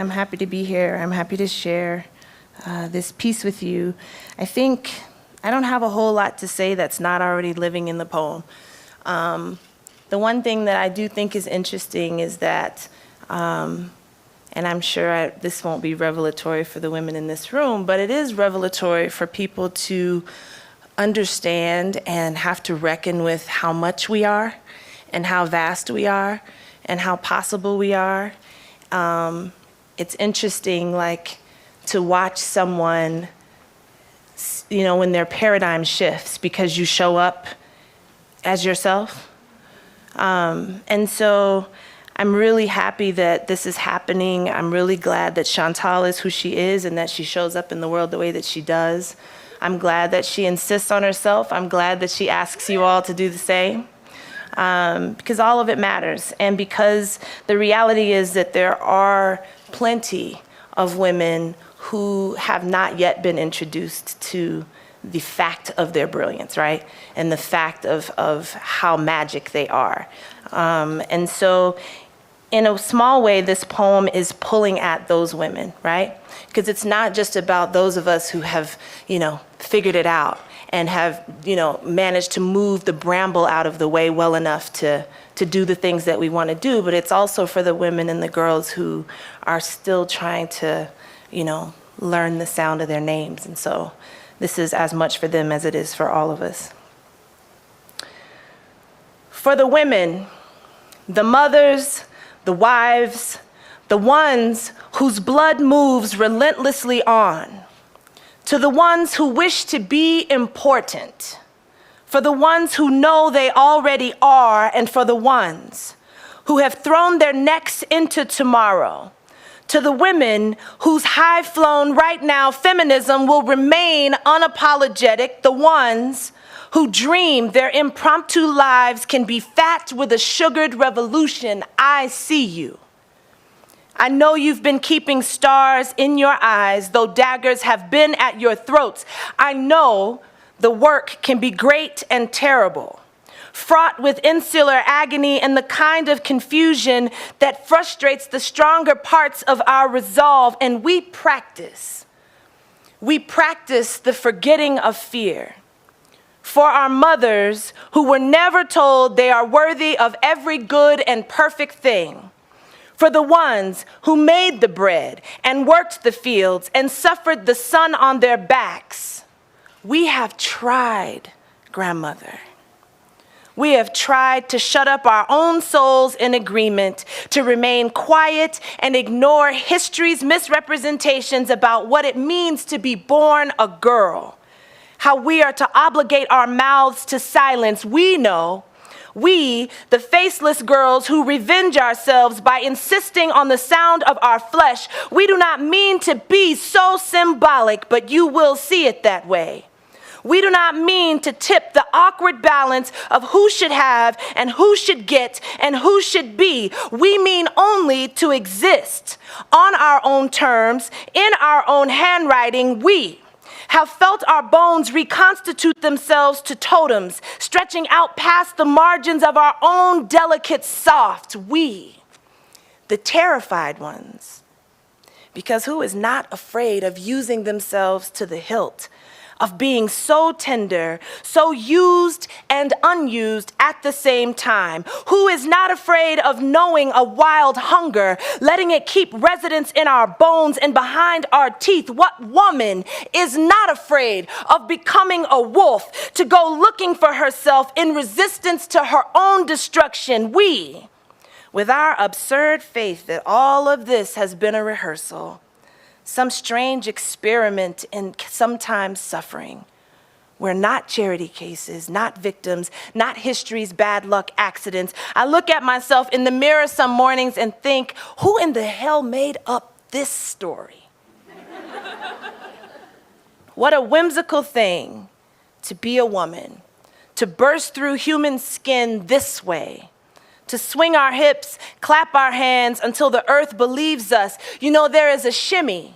I'm happy to be here. I'm happy to share this piece with you. I think I don't have a whole lot to say that's not already living in the poem. The one thing that I do think is interesting is that, and I'm sure this won't be revelatory for the women in this room, but it is revelatory for people to understand and have to reckon with how much we are and how vast we are and how possible we are. It's interesting, like, to watch someone, you know, when their paradigm shifts because you show up as yourself. And so I'm really happy that this is happening. I'm really glad that Chantal is who she is and that she shows up in the world the way that she does. I'm glad that she insists on herself. I'm glad that she asks you all to do the same, because all of it matters. And because the reality is that there are plenty of women who have not yet been introduced to the fact of their brilliance, right? And the fact of how magic they are. And so in a small way, this poem is pulling at those women, right? Because it's not just about those of us who have, you know, figured it out and have, you know, managed to move the bramble out of the way well enough to do the things that we want to do, but it's also for the women and the girls who are still trying to, you know, learn the sound of their names. And so this is as much for them as it is for all of us. For the women, the mothers, the wives, the ones whose blood moves relentlessly on, to the ones who wish to be important, for the ones who know they already are, and for the ones who have thrown their necks into tomorrow, to the women whose high-flown right now feminism will remain unapologetic, the ones who dream their impromptu lives can be fat with a sugared revolution, I see you. I know you've been keeping stars in your eyes, though daggers have been at your throats. I know the work can be great and terrible, fraught with insular agony and the kind of confusion that frustrates the stronger parts of our resolve, and we practice the forgetting of fear. For our mothers who were never told they are worthy of every good and perfect thing. For the ones who made the bread and worked the fields and suffered the sun on their backs. We have tried, grandmother. We have tried to shut up our own souls in agreement, to remain quiet and ignore history's misrepresentations about what it means to be born a girl. How we are to obligate our mouths to silence. We know, we, the faceless girls who revenge ourselves by insisting on the sound of our flesh, we do not mean to be so symbolic, but you will see it that way. We do not mean to tip the awkward balance of who should have and who should get and who should be. We mean only to exist on our own terms, in our own handwriting. We have felt our bones reconstitute themselves to totems, stretching out past the margins of our own delicate soft. We, the terrified ones, because who is not afraid of using themselves to the hilt, of being so tender, so used and unused at the same time? Who is not afraid of knowing a wild hunger, letting it keep residence in our bones and behind our teeth? What woman is not afraid of becoming a wolf, to go looking for herself in resistance to her own destruction? We, with our absurd faith that all of this has been a rehearsal, some strange experiment in sometimes suffering. We're not charity cases, not victims, not history's bad luck accidents. I look at myself in the mirror some mornings and think, who in the hell made up this story? What a whimsical thing to be a woman, to burst through human skin this way, to swing our hips, clap our hands until the earth believes us. You know, there is a shimmy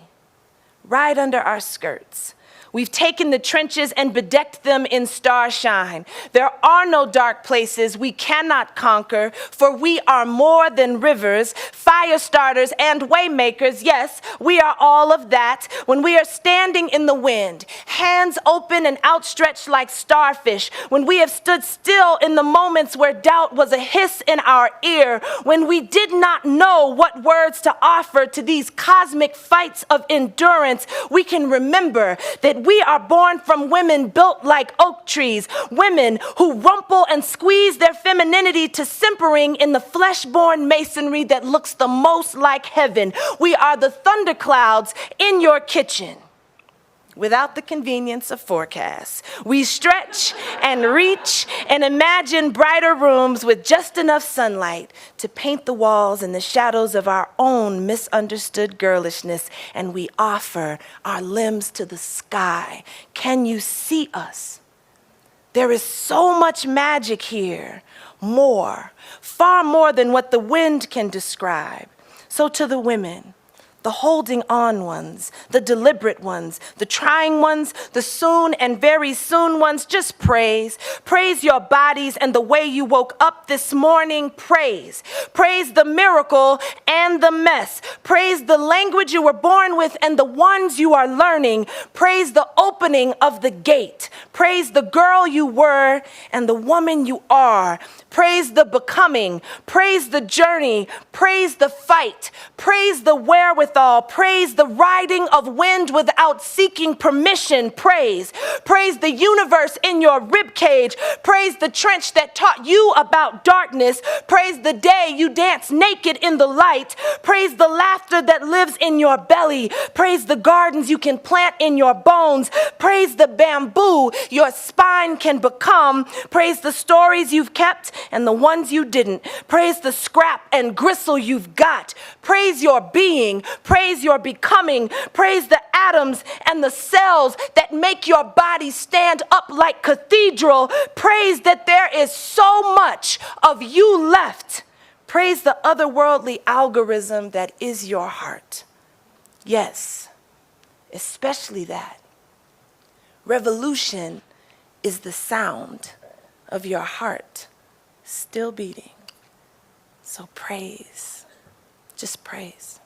right under our skirts. We've taken the trenches and bedecked them in starshine. There are no dark places we cannot conquer, for we are more than rivers, fire starters, and waymakers. Yes, we are all of that. When we are standing in the wind, hands open and outstretched like starfish, when we have stood still in the moments where doubt was a hiss in our ear, when we did not know what words to offer to these cosmic fights of endurance, we can remember that we are born from women built like oak trees, women who rumple and squeeze their femininity to simpering in the flesh-born masonry that looks the most like heaven. We are the thunderclouds in your kitchen, without the convenience of forecasts. We stretch and reach and imagine brighter rooms with just enough sunlight to paint the walls in the shadows of our own misunderstood girlishness, and we offer our limbs to the sky. Can you see us? There is so much magic here, more, far more than what the wind can describe. So to the women, the holding on ones, the deliberate ones, the trying ones, the soon and very soon ones, just praise. Praise your bodies and the way you woke up this morning. Praise. Praise the miracle and the mess. Praise the language you were born with and the ones you are learning. Praise the opening of the gate. Praise the girl you were and the woman you are. Praise the becoming. Praise the journey. Praise the fight. Praise the wherewithal. Praise the riding of wind without seeking permission. Praise. Praise the universe in your ribcage. Praise the trench that taught you about darkness. Praise the day you dance naked in the light. Praise the laughter that lives in your belly. Praise the gardens you can plant in your bones. Praise the bamboo your spine can become. Praise the stories you've kept and the ones you didn't. Praise the scrap and gristle you've got. Praise your being. Praise your becoming. Praise the atoms and the cells that make your body stand up like cathedral. Praise that there is so much of you left. Praise the otherworldly algorithm that is your heart. Yes, especially that. Revolution is the sound of your heart still beating. So praise, just praise.